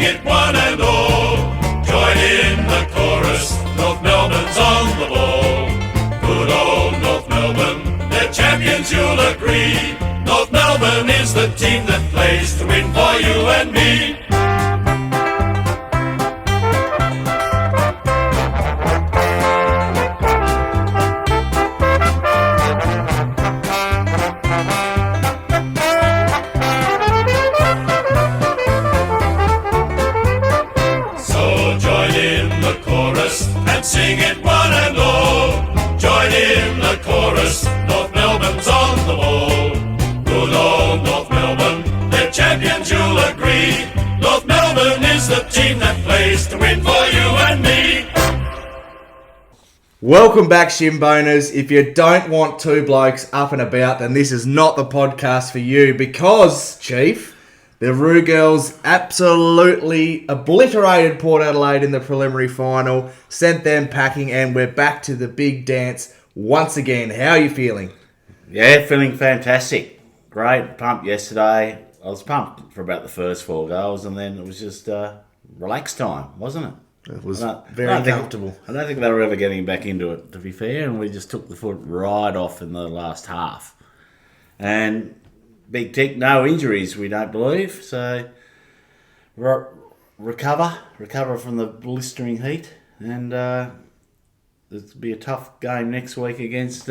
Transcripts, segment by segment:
it one and all. Join in the chorus, North Melbourne's on the ball. Good old North Melbourne, they're champions, you'll agree. North Melbourne is the team that plays to win for you and me. And sing it one and all. Join in the chorus, North Melbourne's on the ball. Good old North Melbourne, they're champions, you'll agree. North Melbourne is the team that plays to win for you and me. Welcome back, Shimboners. If you don't want two blokes up and about, then this is not the podcast for you because, Chief, the Roo Girls absolutely obliterated Port Adelaide in the preliminary final, sent them packing, and we're back to the big dance once again. How are you feeling? Yeah, feeling fantastic. Great. Pumped yesterday. I was pumped for about the first 4 goals, and then it was just relax time, wasn't it? It was very comfortable. I don't think they were ever getting back into it, to be fair, and we just took the foot right off in the last half. And big tick, no injuries, we don't believe. So recover from the blistering heat, and it'll be a tough game next week against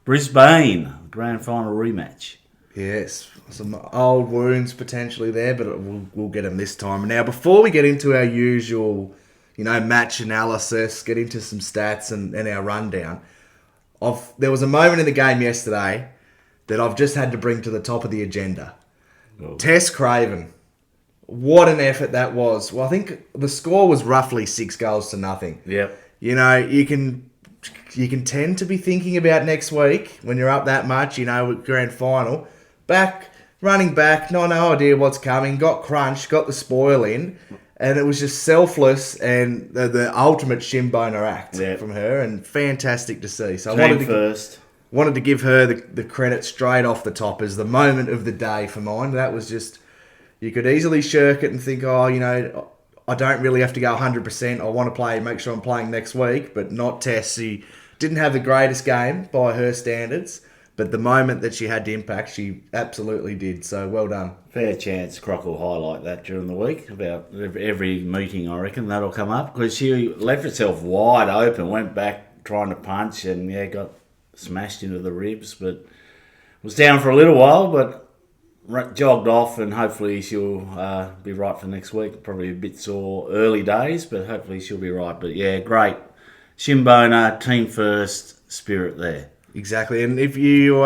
Brisbane, grand final rematch. Yes, some old wounds potentially there, but we'll get them this time. Now, before we get into our usual, match analysis, get into some stats and our rundown, there was a moment in the game yesterday that I've just had to bring to the top of the agenda. Oh. Tess Craven. What an effort that was. Well, I think the score was roughly 6 goals to nothing. Yep. You can tend to be thinking about next week when you're up that much, with grand final. Running back, no idea what's coming, got crunched, got the spoil in, and it was just selfless and the ultimate Shimboner act from her, and fantastic to see. So I wanted to give her the credit straight off the top as the moment of the day for mine. That was just, you could easily shirk it and think, I don't really have to go 100%. I want to make sure I'm playing next week, but not Tess. She didn't have the greatest game by her standards, but the moment that she had to impact, she absolutely did. So well done. Fair chance Croc will highlight that during the week. About every meeting, I reckon, that'll come up, because she left herself wide open, went back trying to punch, and got smashed into the ribs, but was down for a little while, but jogged off, and hopefully she'll be right for next week. Probably a bit sore early days, but hopefully she'll be right. But yeah, great. Shimboner, team first spirit there. Exactly, and if you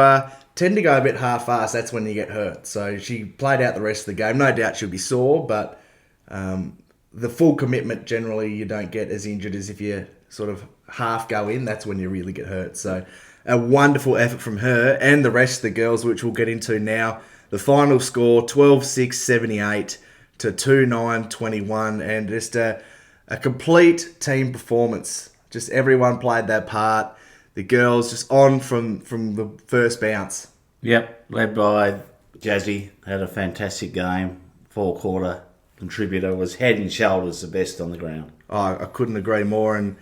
tend to go a bit half-assed, that's when you get hurt. So she played out the rest of the game. No doubt she'll be sore, but the full commitment, generally, you don't get as injured as if you sort of half go in. That's when you really get hurt. So a wonderful effort from her and the rest of the girls, which we'll get into now. The final score, 12-6-78 to 2-9-21, and just a complete team performance. Just everyone played their part. The girls just on from the first bounce. Yep, led by Jazzy, had a fantastic game. 4-quarter contributor, was head and shoulders the best on the ground. Oh, I couldn't agree more, and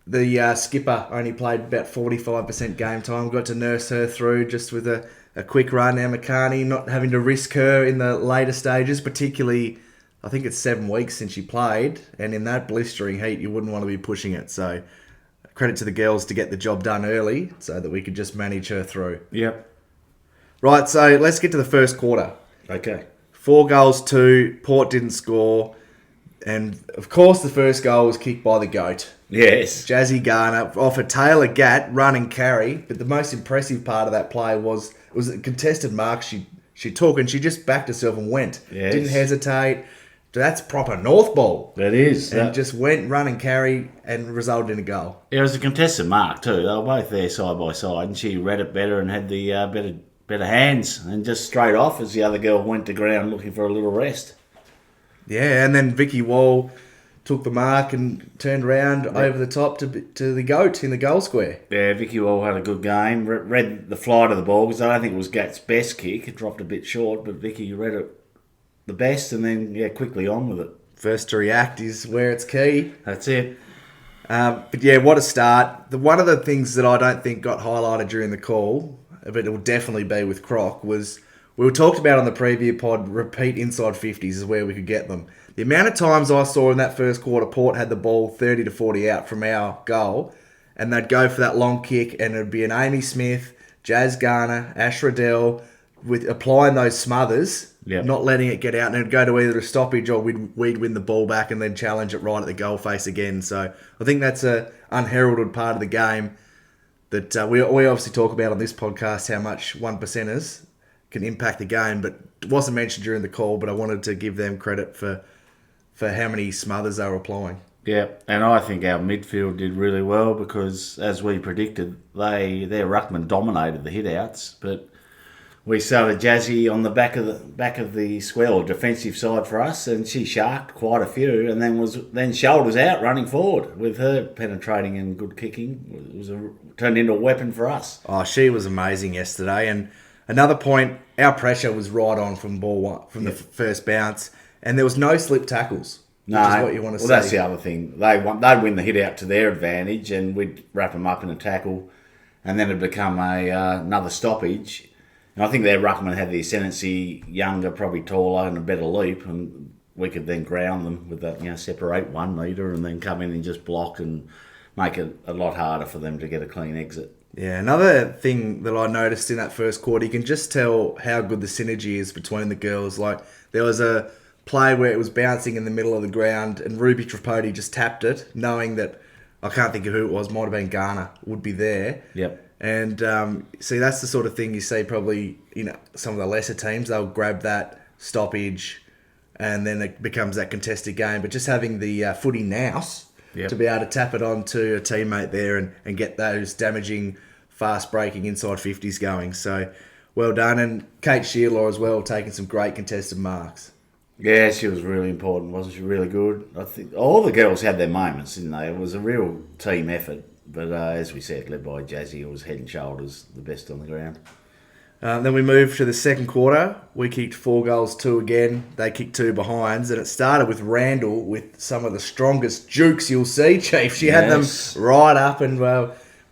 the skipper only played about 45% game time. Got to nurse her through just with a quick run. Emma Carney, not having to risk her in the later stages, particularly, I think it's 7 weeks since she played, and in that blistering heat, you wouldn't want to be pushing it. So credit to the girls to get the job done early so that we could just manage her through. Yep. Right, so let's get to the first quarter. Okay. 4 goals, 2. Port didn't score. And, of course, the first goal was kicked by the GOAT. Yes. Jazzy Garner off a Taylor Gatt run and carry. But the most impressive part of that play was a contested mark she took, and she just backed herself and went. Yes. Didn't hesitate. That's proper North ball. That is. And just went, run and carry, and resulted in a goal. It was a contested mark too. They were both there side by side, and she read it better and had the better hands, and just straight off as the other girl went to ground looking for a little rest. Yeah, and then Vicky Wall took the mark and turned around over the top to the GOAT in the goal square. Yeah, Vicky Wall had a good game. Read the flight of the ball, because I don't think it was Gatt's best kick. It dropped a bit short, but Vicky read it the best, and then quickly on with it. First to react is where it's key. That's it. But yeah, what a start. One of the things that I don't think got highlighted during the call, but it will definitely be with Croc, was we were talked about on the preview pod, repeat inside 50s is where we could get them. The amount of times I saw in that first quarter, Port had the ball 30 to 40 out from our goal, and they'd go for that long kick, and it'd be an Amy Smith, Jazz Garner, Ash Riddell, with applying those smothers, not letting it get out, and it'd go to either a stoppage or we'd win the ball back and then challenge it right at the goal face again. So I think that's a unheralded part of the game that we obviously talk about on this podcast, how much one percenters can impact the game, but it wasn't mentioned during the call, but I wanted to give them credit for how many smothers they were applying. Yeah, and I think our midfield did really well because, as we predicted, their ruckman dominated the hit-outs, but we started Jazzy on the back of the square, or defensive side for us, and she sharked quite a few, and then shoulders out running forward with her penetrating and good kicking. It was turned into a weapon for us. Oh, she was amazing yesterday, and another point, our pressure was right on from ball one, from the first bounce, and there was no slip tackles. No, which is what you want to see. That's the other thing. They'd win the hit out to their advantage, and we'd wrap them up in a tackle, and then it'd become another stoppage. And I think their ruckman had the ascendancy, younger, probably taller, and a better leap, and we could then ground them with that, separate 1 metre, and then come in and just block and make it a lot harder for them to get a clean exit. Yeah, another thing that I noticed in that first quarter, you can just tell how good the synergy is between the girls. Like, there was a play where it was bouncing in the middle of the ground, and Ruby Tripodi just tapped it, knowing that, I can't think of who it was, might have been Garner, would be there. Yep. And see, that's the sort of thing you see probably, some of the lesser teams, they'll grab that stoppage and then it becomes that contested game. But just having the footy nous to be able to tap it onto a teammate there and get those damaging, fast-breaking inside 50s going. So, well done. And Kate Shearlaw as well, taking some great contested marks. Yeah, she was really important, wasn't she? Really good. I think all the girls had their moments, didn't they? It was a real team effort. But as we said, led by Jazzy, it was head and shoulders the best on the ground. Then we moved to the second quarter. We kicked 4 goals, 2 again. They kicked 2 behinds. And it started with Randall with some of the strongest jukes you'll see, Chief. She had them right up and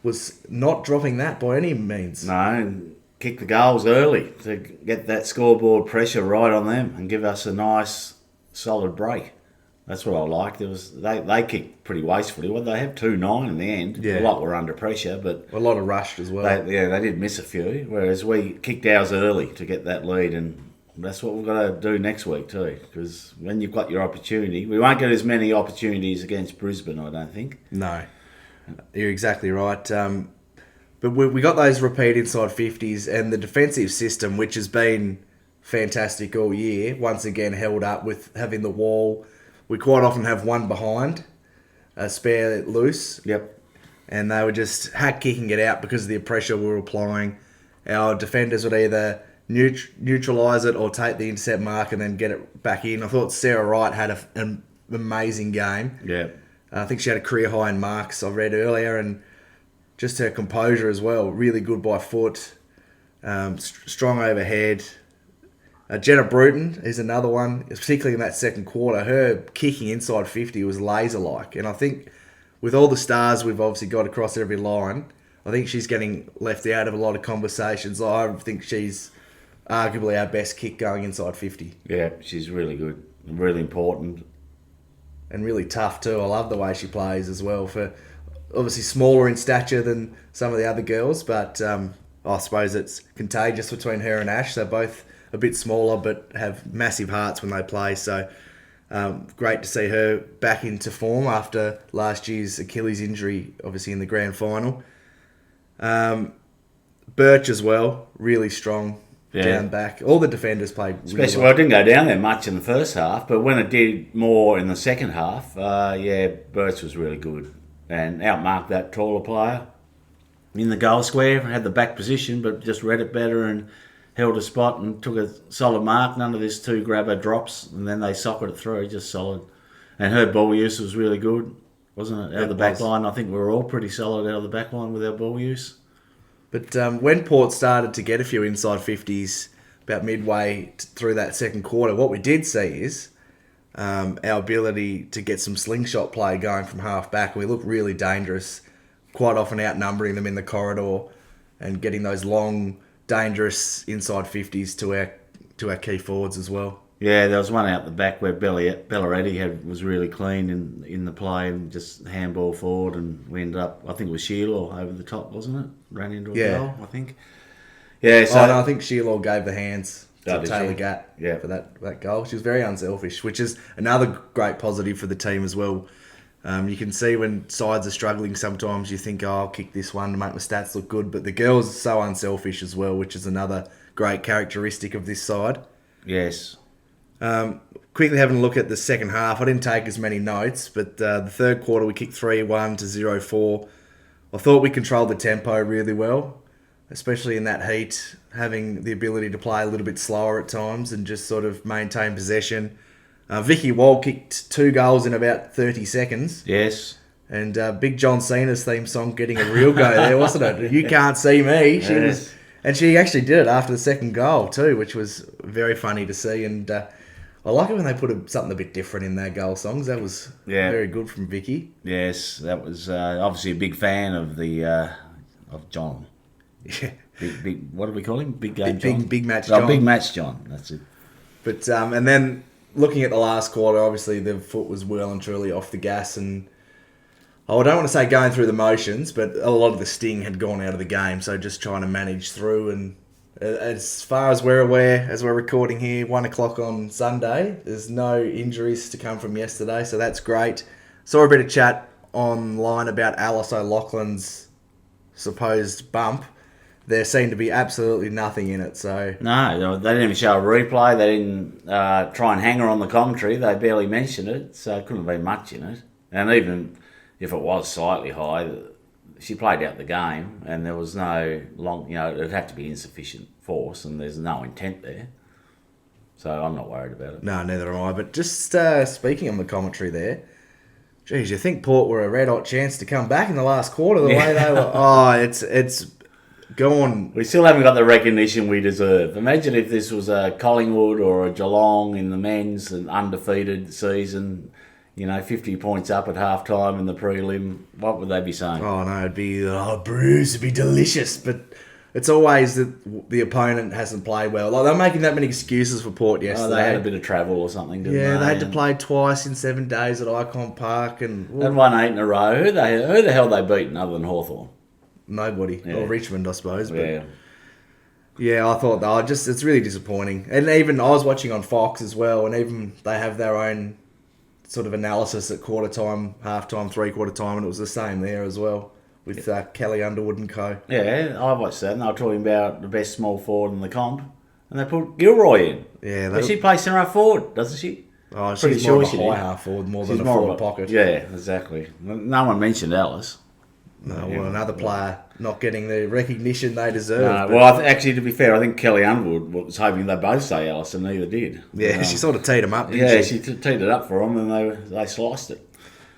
was not dropping that by any means. No, and kicked the goals early to get that scoreboard pressure right on them and give us a nice, solid break. That's what I liked. They kicked pretty wastefully. Well, they have 2-9 in the end. Yeah. A lot were under pressure, but a lot of rushed as well. They did miss a few. Whereas we kicked ours early to get that lead, and that's what we've got to do next week too. Because when you've got your opportunity, we won't get as many opportunities against Brisbane, I don't think. No, you're exactly right. But we got those repeat inside 50s, and the defensive system, which has been fantastic all year, once again held up with having the wall. We quite often have one behind, a spare loose. Yep. And they were just hack-kicking it out because of the pressure we were applying. Our defenders would either neutralise it or take the intercept mark and then get it back in. I thought Sarah Wright had an amazing game. Yeah. I think she had a career high in marks, I read earlier, and just her composure as well. Really good by foot, strong overhead. Jenna Bruton is another one, particularly in that second quarter. Her kicking inside 50 was laser-like. And I think with all the stars we've obviously got across every line, I think she's getting left out of a lot of conversations. I think she's arguably our best kick going inside 50. Yeah, she's really good and really important. And really tough too. I love the way she plays as well. For obviously smaller in stature than some of the other girls, but I suppose it's contagious between her and Ash. They're both a bit smaller but have massive hearts when they play. So great to see her back into form after last year's Achilles injury, obviously in the grand final. Birch as well, really strong down back. All the defenders played really Especially, well, it didn't go down there much in the first half, but when it did more in the second half, Birch was really good and outmarked that taller player in the goal square. Had the back position, but just read it better and held a spot and took a solid mark. None of this 2 grabber drops, and then they socket it through, just solid. And her ball use was really good, wasn't it? Out of the back line, I think we were all pretty solid out of the back line with our ball use. But when Port started to get a few inside 50s, about midway through that second quarter. What we did see is our ability to get some slingshot play going from half back. We look really dangerous, quite often outnumbering them in the corridor and getting those long, dangerous inside 50s to our key forwards as well. Yeah, there was one out the back where Bellaretti was really clean in the play and just handball forward, and we ended up, I think it was Sheila over the top, wasn't it? Ran into a goal, I think. Yeah, so no, I think Sheila gave the hands to Taylor Gatt Yeah. for that goal. She was very unselfish, which is another great positive for the team as well. You can see when sides are struggling sometimes, you think, I'll kick this one to make my stats look good. But the girls are so unselfish as well, which is another great characteristic of this side. Yes. Quickly having a look at the second half. I didn't take as many notes, but the third quarter we kicked 3-1 to 0-4. I thought we controlled the tempo really well, especially in that heat, having the ability to play a little bit slower at times and just sort of maintain possession. Vicky Wall kicked 2 goals in about 30 seconds. Yes. And Big John Cena's theme song getting a real go there, wasn't it? You can't see me. She actually did it after the second goal too, which was very funny to see. And I like it when they put something a bit different in their goal songs. That was very good from Vicky. Yes, that was obviously a big fan of of John. Yeah. Big. What do we call him? Big game John. Big match John. Oh, big match John. That's it. But and then looking at the last quarter, obviously the foot was well and truly off the gas, and I don't want to say going through the motions, but a lot of the sting had gone out of the game. So just trying to manage through. And as far as we're aware, as we're recording here, 1:00 on Sunday, there's no injuries to come from yesterday, so that's great. Saw a bit of chat online about Alice O'Loughlin's supposed bump. There seemed to be absolutely nothing in it. So No, they didn't even show a replay. They didn't try and hang her on the commentary. They barely mentioned it, so it couldn't have been much in it. And even if it was slightly high, she played out the game, and there was no it'd have to be insufficient force, and there's no intent there. So I'm not worried about it. No, neither am I. But just speaking on the commentary there, geez, you think Port were a red hot chance to come back in the last quarter? The way they were, it's gone. We still haven't got the recognition we deserve. Imagine if this was a Collingwood or a Geelong in the men's and undefeated season, 50 points up at half-time in the prelim. What would they be saying? Oh, no, it'd be, Bruce, it'd be delicious. But it's always that the opponent hasn't played well. Like, they're making that many excuses for Port yesterday. They had a bit of travel or something, didn't they? Yeah, they had to play twice in 7 days at Icon Park. And won 8 in a row. Who the hell they beaten other than Hawthorn? Nobody. Yeah. Or Richmond, I suppose. But yeah, I thought, it's really disappointing. And even I was watching on Fox as well, and even they have their own sort of analysis at quarter time, half time, 3/4 time, and it was the same there as well with Kelly Underwood and co. Yeah, I watched that, and they were talking about the best small forward in the comp, and they put Gilroy in. Yeah, but she plays centre forward, doesn't she? Oh, she's more of a high half forward more than a forward pocket. Yeah, exactly. No one mentioned Alice. No, well, another player not getting the recognition they deserve. Actually, to be fair, I think Kelly Underwood was hoping they both say Alice, and neither did. Yeah, she sort of teed them up, didn't she? Yeah, she teed it up for them, and they sliced it.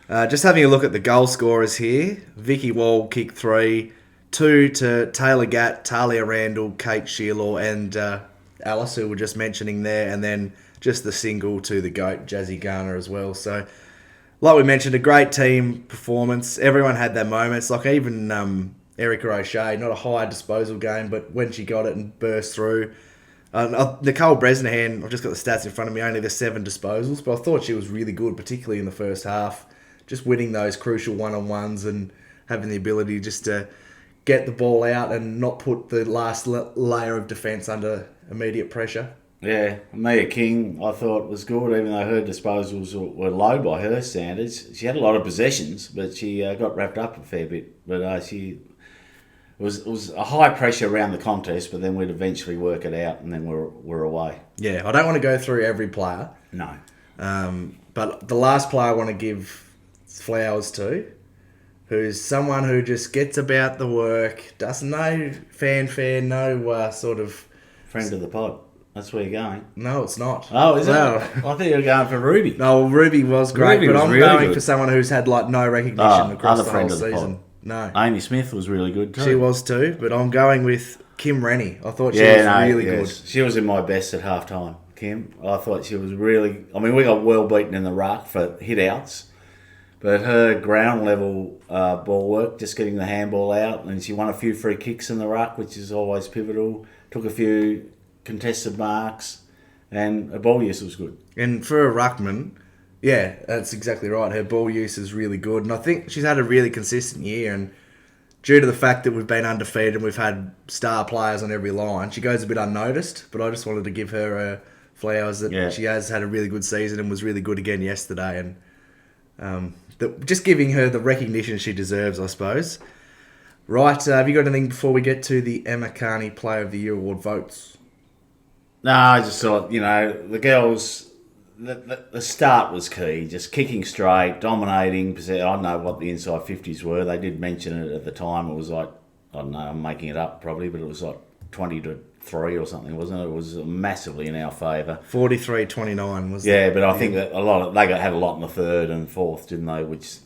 Just having a look at the goal scorers here. Vicky Wall kicked 3, 2 to Taylor Gatt, Talia Randall, Kate Shearlaw, and Alice, who we're just mentioning there, and then just the single to the GOAT, Jazzy Garner, as well. So, like we mentioned, a great team performance. Everyone had their moments. Like even Erica O'Shea, not a high disposal game, but when she got it and burst through. Nicole Bresnahan, I've just got the stats in front of me, only the 7 disposals, but I thought she was really good, particularly in the first half. Just winning those crucial one-on-ones and having the ability just to get the ball out and not put the last layer of defence under immediate pressure. Yeah, Mia King, I thought was good, even though her disposals were low by her standards. She had a lot of possessions, but she got wrapped up a fair bit. But it was a high pressure around the contest, but then we'd eventually work it out, and then we're away. Yeah, I don't want to go through every player. No. But the last player I want to give flowers to, who's someone who just gets about the work, doesn't know fanfare, no sort of... Friend of the pod. That's where you're going. No, it's not. Oh, is no. it? I thought you were going for Ruby. No, well, Ruby was great, Ruby but was I'm really going good. for someone who's had no recognition across the whole season. No. Amy Smith was really good too. She was too, but I'm going with Kim Rennie. I thought she was really good. She was in my best at half time, Kim. I thought she was really... I mean, we got well beaten in the ruck for hit-outs, but her ground level ball work, just getting the handball out, and she won a few free kicks in the ruck, which is always pivotal. Took a few contested marks, and her ball use was good. And for a ruckman, yeah, that's exactly right. Her ball use is really good, and I think she's had a really consistent year, and due to the fact that we've been undefeated and we've had star players on every line, she goes a bit unnoticed, but I just wanted to give her flowers that she has had a really good season and was really good again yesterday, and just giving her the recognition she deserves, I suppose. Right, have you got anything before we get to the Emma Carney Player of the Year award votes? No, I just thought, the girls... The start was key, just kicking straight, dominating. I don't know what the inside 50s were. They did mention it at the time. It was like, I don't know, I'm making it up probably, but it was like 20-3 or something, wasn't it? It was massively in our favour. 43-29 was Yeah, but I think that they had a lot in the third and fourth, didn't they? Which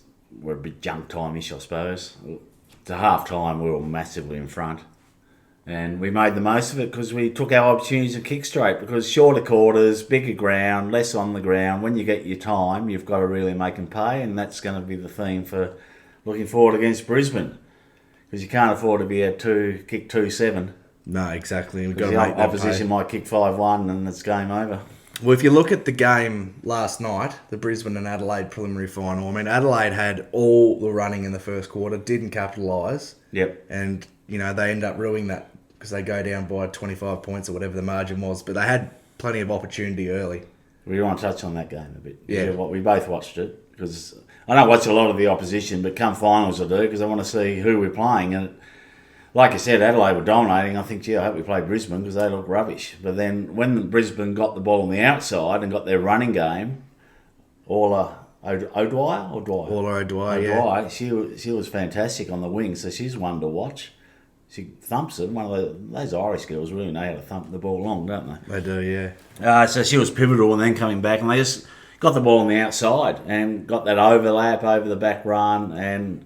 were a bit junk time-ish, I suppose. To half time, we were massively in front. And we made the most of it because we took our opportunities to kick straight, because shorter quarters, bigger ground, less on the ground. When you get your time, you've got to really make them pay, and that's going to be the theme for looking forward against Brisbane, because you can't afford to be at kick 2-7. No, exactly. We've got to the make that opposition pay. might kick 5-1 and it's game over. Well, if you look at the game last night, the Brisbane and Adelaide preliminary final, I mean, Adelaide had all the running in the first quarter, didn't capitalise. Yep. And, they end up ruining that because they go down by 25 points or whatever the margin was. But they had plenty of opportunity early. We want to touch on that game a bit. Yeah. We both watched it, because I don't watch a lot of the opposition, but come finals I do, because I want to see who we're playing. And like I said, Adelaide were dominating. I think, I hope we play Brisbane, because they look rubbish. But then when Brisbane got the ball on the outside and got their running game, Orla O'Dwyer, she was fantastic on the wing, so she's one to watch. She thumps it. One of those Irish girls really know how to thump the ball long, don't they? They do, yeah. So she was pivotal, and then coming back, and they just got the ball on the outside and got that overlap over the back run, and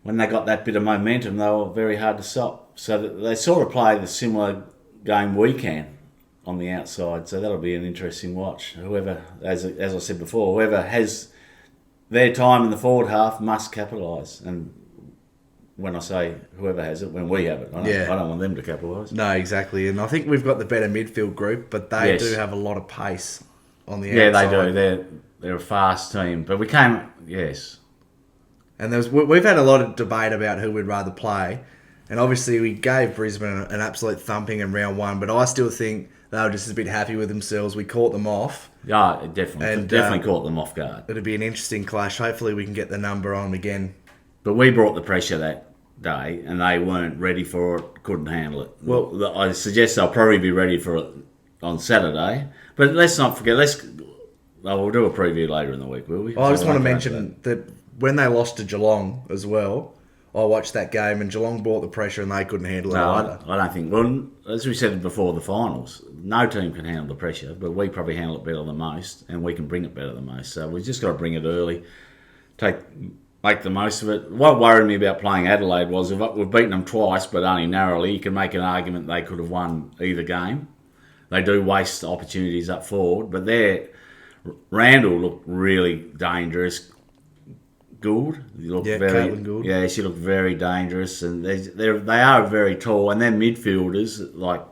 when they got that bit of momentum, they were very hard to stop. So they sort of play the similar game we can on the outside, so that'll be an interesting watch. Whoever, as I said before, whoever has their time in the forward half must capitalise. And when I say whoever has it, when we have it, I don't want them to capitalise. No, exactly. And I think we've got the better midfield group, but they do have a lot of pace on the outside. Yeah, they do. They're a fast team. But we came, yes. And we've had a lot of debate about who we'd rather play. And obviously we gave Brisbane an absolute thumping in round one, but I still think they were just a bit happy with themselves. We caught them off. Yeah, definitely. And, definitely caught them off guard. It'll be an interesting clash. Hopefully we can get the number on again. But we brought the pressure that day, and they weren't ready for it, couldn't handle it. Well, I suggest they'll probably be ready for it on Saturday. But let's not forget, we'll do a preview later in the week, will we? I just want to mention that when they lost to Geelong as well, I watched that game and Geelong brought the pressure and they couldn't handle it either. I don't think. Well, as we said before the finals, no team can handle the pressure, but we probably handle it better than most, and we can bring it better than most. So we've just got to bring it early, make the most of it. What worried me about playing Adelaide was we've beaten them twice, but only narrowly. You can make an argument they could have won either game. They do waste opportunities up forward, but Randall looked really dangerous. Gould. Caitlin Gould. Yeah, she looked very dangerous, and they are very tall, and their midfielders like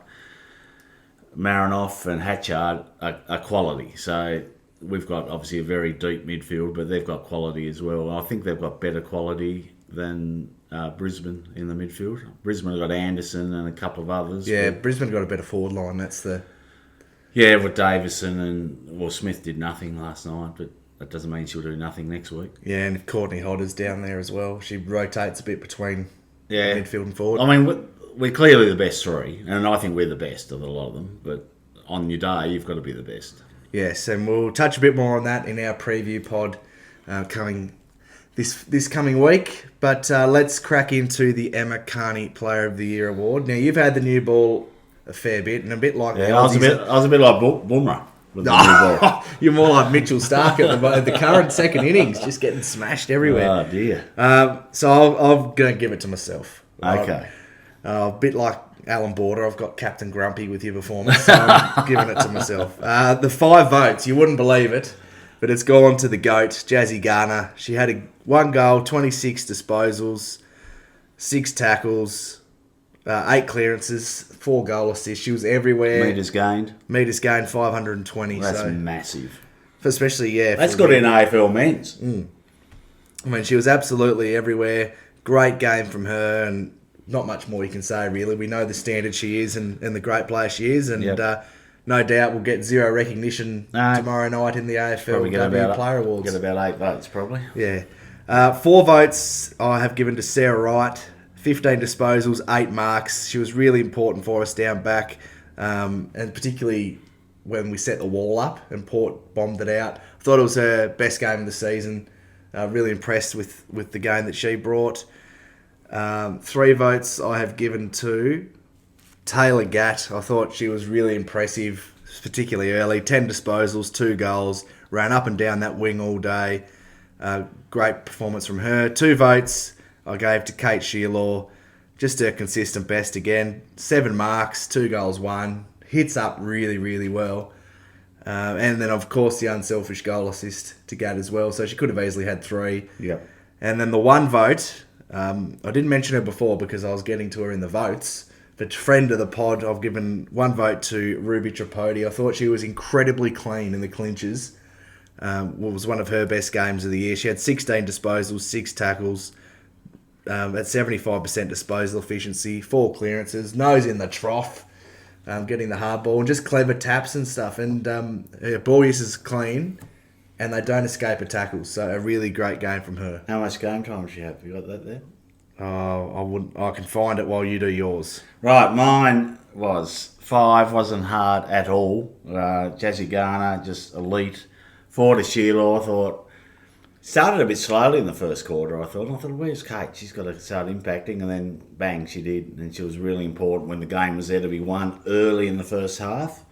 Marinoff and Hatchard are quality. So we've got obviously a very deep midfield, but they've got quality as well. I think they've got better quality than Brisbane in the midfield. Brisbane have got Anderson and a couple of others. Yeah, Brisbane got a better forward line. Yeah, with Davison Smith did nothing last night, but that doesn't mean she'll do nothing next week. Yeah, and Courtney Hodder's down there as well. She rotates a bit between midfield and forward. I mean, we're clearly the best three, and I think we're the best of a lot of them, but on your day, you've got to be the best. Yes, and we'll touch a bit more on that in our preview pod coming this coming week. But let's crack into the Emma Carney Player of the Year award. Now, you've had the new ball a fair bit, and a bit like I was a bit like Boomer. with the new ball. You're more like Mitchell Stark at the current second innings, just getting smashed everywhere. Oh, dear. So I'm going to give it to myself. Okay. A bit like Alan Border, I've got Captain Grumpy with your performance, so I'm giving it to myself. The 5 votes, you wouldn't believe it, but it's gone to the GOAT, Jazzy Garner. She had 1 goal, 26 disposals, 6 tackles, 8 clearances, 4 goal assists. She was everywhere. Metres gained. 520. That's so massive. especially, yeah. That's good in AFL men's. I mean, she was absolutely everywhere. Great game from her, and not much more you can say, really. We know the standard she is and the great player she is, and no doubt we'll get zero recognition tomorrow night in the AFL Player Awards. Get about 8 votes, probably. Yeah. 4 votes I have given to Sarah Wright. 15 disposals, 8 marks. She was really important for us down back, and particularly when we set the wall up and Port bombed it out. I thought it was her best game of the season. Really impressed with the game that she brought. 3 votes I have given to Taylor Gatt. I thought she was really impressive, particularly early. 10 disposals, 2 goals, ran up and down that wing all day. Great performance from her. 2 votes I gave to Kate Shearlaw. Just her consistent best again. 7 marks, 2 goals, 1. Hits up really, really well. And then, of course, the unselfish goal assist to Gatt as well. So she could have easily had 3. Yep. And then the 1 vote, I didn't mention her before because I was getting to her in the votes. But friend of the pod, I've given 1 vote to Ruby Tripodi. I thought she was incredibly clean in the clinches. Was one of her best games of the year. She had 16 disposals, 6 tackles, at 75% disposal efficiency, 4 clearances, nose in the trough, getting the hard ball, and just clever taps and stuff. And her ball use is clean, and they don't escape her tackles. So a really great game from her. How much game time does she have? You got that there? I can find it while you do yours. Right, mine was 5, wasn't hard at all. Jazzy Garner, just elite. 4 to Sheila, I thought. Started a bit slowly in the first quarter, I thought, where's Kate? She's got to start impacting, and then bang, she did. And she was really important when the game was there to be won early in the first half.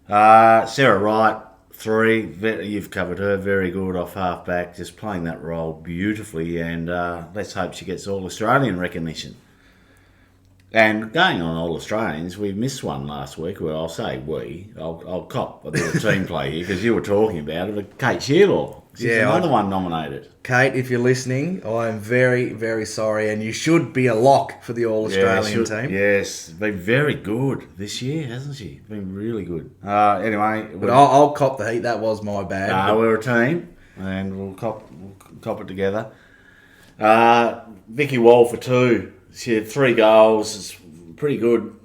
Sarah Wright, 3, you've covered her, very good off half back, just playing that role beautifully, and let's hope she gets all Australian recognition. And going on All Australians, we missed one last week. Well, I'll say I'll cop a bit of team play here because you were talking about it. But Kate Shearlaw, she's another one nominated. Kate, if you're listening, I'm very, very sorry, and you should be a lock for the All Australian team. Yes, been very good this year, hasn't she? Been really good. Anyway, but I'll cop the heat. That was my bad. We're a team, and we'll cop it together. Vicky Wall for 2. She had 3 goals. It's pretty good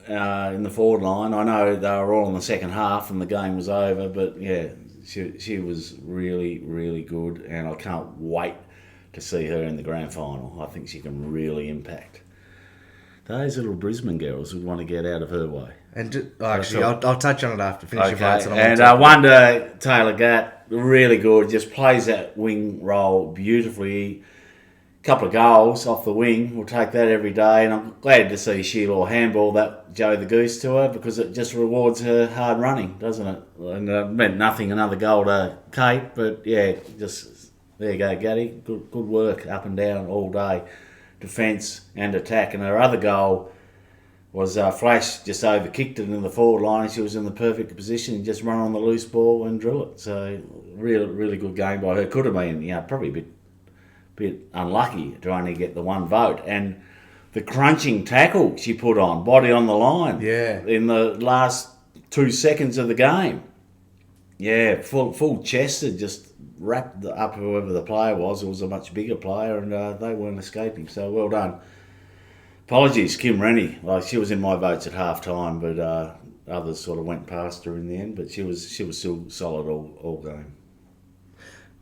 in the forward line. I know they were all in the second half and the game was over, but yeah, she was really, really good, and I can't wait to see her in the grand final. I think she can really impact. Those little Brisbane girls would want to get out of her way. And actually, I'll touch on it after finish your votes. And one to Taylor Gatt, really good. Just plays that wing role beautifully. Couple of goals off the wing. We'll take that every day, and I'm glad to see Sheila handball that Joe the Goose to her because it just rewards her hard running, doesn't it? And it meant nothing, another goal to Kate, but yeah, just there you go, Gaddy. Good work up and down all day, defence and attack. And her other goal was Flash just overkicked it in the forward line. She was in the perfect position, just run on the loose ball and drill it. So really good game by her. Could have been, probably a bit unlucky to only get the 1 vote, and the crunching tackle she put on, body on the line, in the last 2 seconds of the game, full chested, just wrapped up whoever the player was. It was a much bigger player, and they weren't escaping. So well done. Apologies, Kim Rennie. Like, she was in my votes at half time, but others sort of went past her in the end. But she was still solid all game.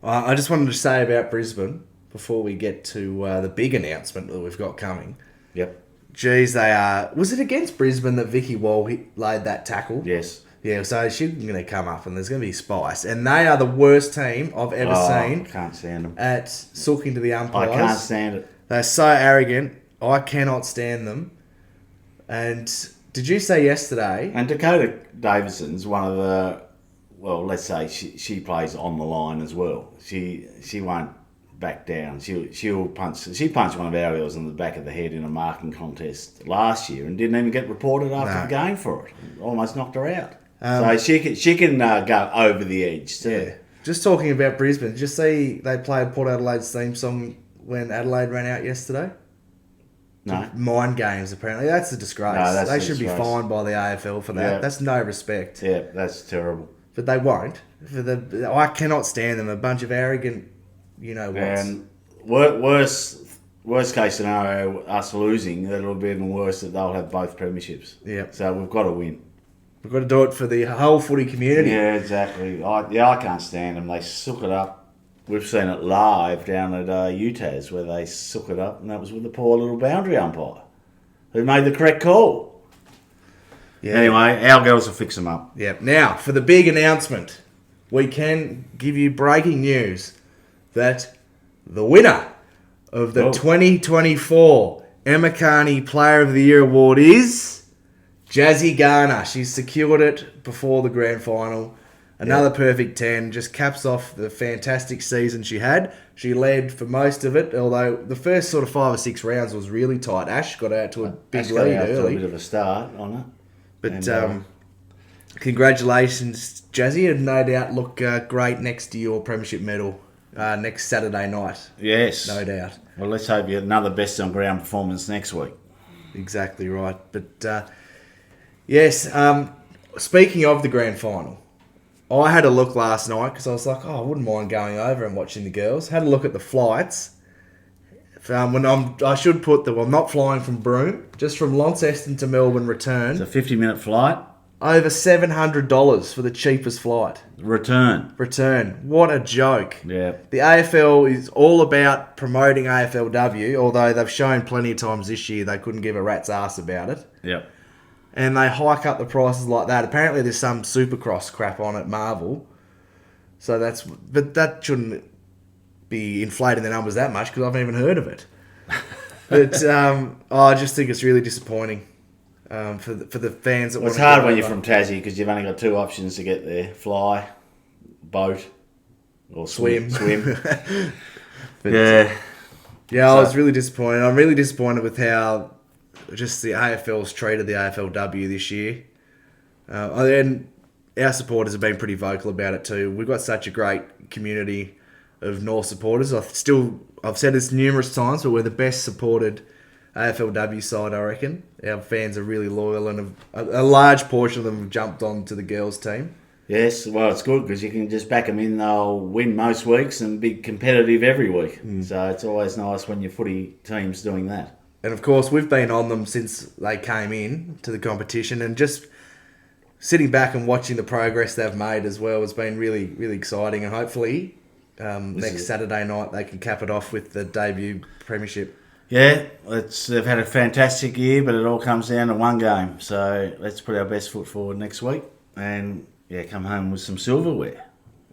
I just wanted to say about Brisbane, before we get to the big announcement that we've got coming. Yep. Geez, they are... Was it against Brisbane that Vicky Wall laid that tackle? Yes. Yeah, so she's going to come up and there's going to be spice. And they are the worst team I've ever seen. I can't stand them. At sulking to the umpires. I can't stand it. They're so arrogant. I cannot stand them. And did you say yesterday... And Dakota Davidson's one of the well, let's say she plays on the line as well. She won't back down. She'll punch. She punched one of our girls in the back of the head in a marking contest last year and didn't even get reported after the game for it. Almost knocked her out. So she can go over the edge too. Yeah. Just talking about Brisbane, did you see they played Port Adelaide's theme song when Adelaide ran out yesterday? No. Mind games, apparently. That's a disgrace. No, that's they a should be disgrace. fined by the AFL for that. Yeah. That's no respect. Yeah, that's terrible. But they won't. I cannot stand them. A bunch of arrogant, what's. And worst case scenario, us losing, that'll be even worse that they'll have both premierships. Yeah. So we've got to win. We've got to do it for the whole footy community. Yeah, exactly. I can't stand them. They sook it up. We've seen it live down at UTAS where they sook it up, and that was with the poor little boundary umpire who made the correct call. Yeah. Anyway, our girls will fix them up. Yeah. Now, for the big announcement, we can give you breaking news that the winner of the 2024 Emma Carney Player of the Year Award is Jazzy Garner. She's secured it before the grand final. Another perfect 10. Just caps off the fantastic season she had. She led for most of it, although the first sort of 5 or 6 rounds was really tight. Ash got out to a big Ash got lead out to early. a bit of a start on it. But congratulations, Jazzy, and no doubt look great next to your premiership medal next Saturday night. Yes. No doubt. Well, let's hope you get another best on ground performance next week. Exactly right. But yes, speaking of the grand final, I had a look last night because I was like, I wouldn't mind going over and watching the girls. Had a look at the flights. I should put that I'm not flying from Broome, just from Launceston to Melbourne return. It's a 50-minute flight. Over $700 for the cheapest flight. Return. What a joke. Yeah. The AFL is all about promoting AFLW, although they've shown plenty of times this year they couldn't give a rat's ass about it. Yep. And they hike up the prices like that. Apparently there's some Supercross crap on at Marvel. But that shouldn't be inflating the numbers that much because I haven't even heard of it. But I just think it's really disappointing for the fans that want It's to hard go when you're over. from Tassie because you've only got 2 options to get there. Fly, boat, or swim. But, Yeah. Yeah, I was really disappointed. I'm really disappointed with how just the AFL's treated the AFLW this year. And our supporters have been pretty vocal about it too. We've got such a great community of North supporters. I've said this numerous times, but we're the best supported AFLW side, I reckon. Our fans are really loyal, and a large portion of them have jumped on to the girls' team. Yes, well, it's good because you can just back them in. They'll win most weeks and be competitive every week. So it's always nice when your footy team's doing that. And of course, we've been on them since they came in to the competition, and just sitting back and watching the progress they've made as well has been really, really exciting. And hopefully, next Saturday night they can cap it off with the debut premiership. Yeah, they've had a fantastic year, but it all comes down to one game. So let's put our best foot forward next week and come home with some silverware.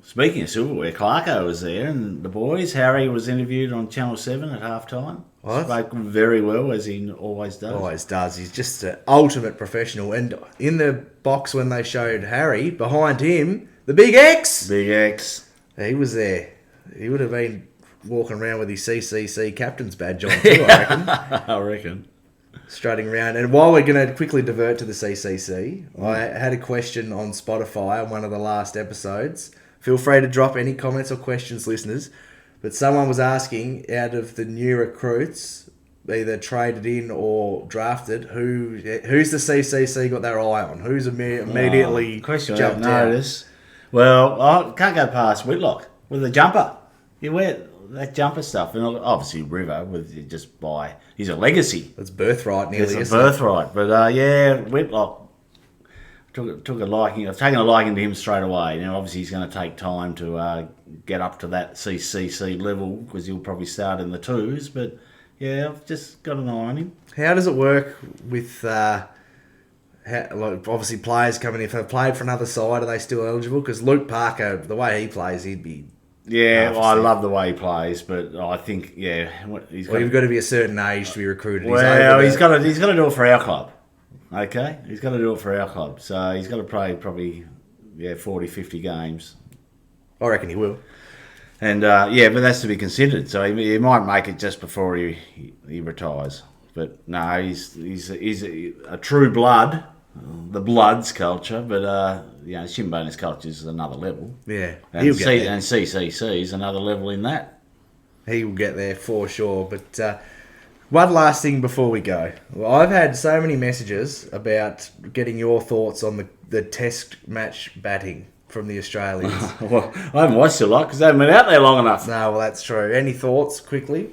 Speaking of silverware, Clarko was there and the boys. Harry was interviewed on Channel 7 at halftime. What? Spoke very well, as he always does. Always does. He's just an ultimate professional. And in the box when they showed Harry, behind him, the Big X. Big X. He was there. He would have been walking around with his CCC captain's badge on too, I reckon. I reckon. Strutting around. And while we're going to quickly divert to the CCC, I had a question on Spotify on one of the last episodes. Feel free to drop any comments or questions, listeners. But someone was asking, out of the new recruits, either traded in or drafted, who's the CCC got their eye on? Who's immediately Question jumped I out? notice. Well, I can't go past Whitlock with a jumper. You wear that jumper stuff, and obviously River with just by he's a legacy. It's birthright nearly. It's a isn't it? birthright, but Whitlock took a liking. I've taken a liking to him straight away. Now, obviously, he's going to take time to get up to that CCC level because he'll probably start in the 2s. But I've just got an eye on him. How does it work with obviously players coming in? If they've played for another side, are they still eligible? Because Luke Parker, the way he plays, he'd be. Yeah, well, I love the way he plays, but I think he's You've got to be a certain age to be recruited. Well, he's got to do it for our club. Okay, he's got to do it for our club. So he's got to play probably 40, 50 games. I reckon he will. And but that's to be considered. So he might make it just before he retires. But no, he's a true blood, the Bloods culture. But Shin bonus culture is another level. Yeah, and he'll get there. And CCC is another level in that. He will get there for sure. But one last thing before we go. Well, I've had so many messages about getting your thoughts on the test match batting from the Australians. Well, I haven't watched a lot because they haven't been out there long enough. No, well, that's true. Any thoughts quickly?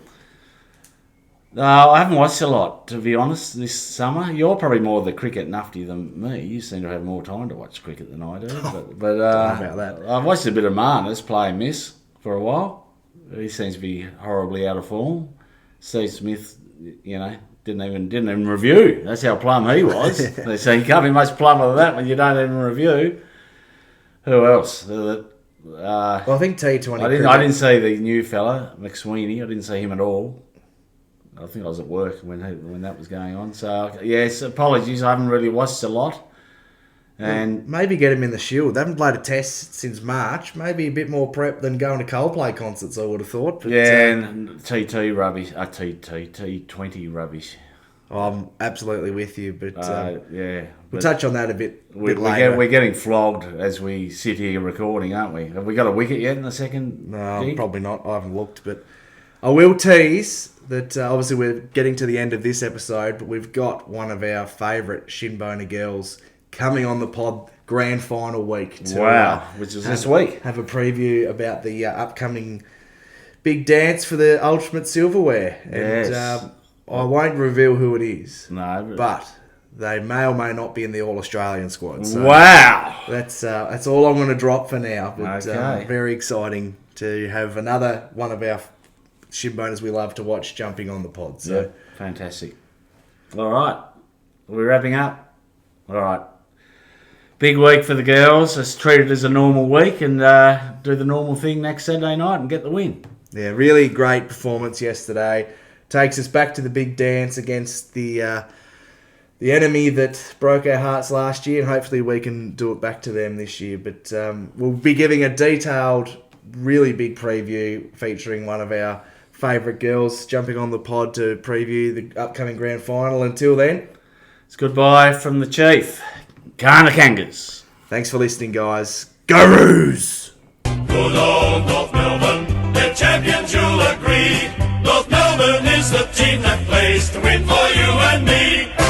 No, I haven't watched a lot, to be honest, this summer. You're probably more the cricket nufty than me. You seem to have more time to watch cricket than I do. But Don't know about that. I've watched a bit of Marnus play miss for a while. He seems to be horribly out of form. Steve Smith, didn't even review. That's how plumb he was. So you can't be much plumber than that when you don't even review. Who else? Well, I think T20. I didn't see the new fella, McSweeney. I didn't see him at all. I think I was at work when that was going on. So, yes, apologies. I haven't really watched a lot. And maybe get him in the Shield. They haven't played a test since March. Maybe a bit more prep than going to Coldplay concerts, I would have thought. But, and TT rubbish. T20 rubbish. I'm absolutely with you, but we'll But touch on that a bit later. we're getting flogged as we sit here recording, aren't we? Have we got a wicket yet in the second? No, gig? probably not. I haven't looked, but I will tease that obviously we're getting to the end of this episode, but we've got one of our favourite Shinboner girls coming on the pod grand final week. Which is this week. Have a preview about the upcoming big dance for the Ultimate Silverware. And Yes. I won't reveal who it is. No, But they may or may not be in the All-Australian squad. So wow. that's all I'm going to drop for now. But Okay. very exciting to have another one of our Shinboners we love to watch jumping on the pod. So Yep. Fantastic. All right. Are we wrapping up? All right. Big week for the girls. Let's treat it as a normal week and do the normal thing next Saturday night and get the win. yeah, really great performance yesterday. Takes us back to the big dance against the enemy that broke our hearts last year, and hopefully we can do it back to them this year. But we'll be giving a detailed, really big preview featuring one of our favourite girls jumping on the pod to preview the upcoming grand final. Until then, It's goodbye from the Chief. Carnakangas. thanks for listening, guys. Go Roos! Good old North Melbourne, they're champions, you'll agree. North Melbourne is the team that plays to win for you and me.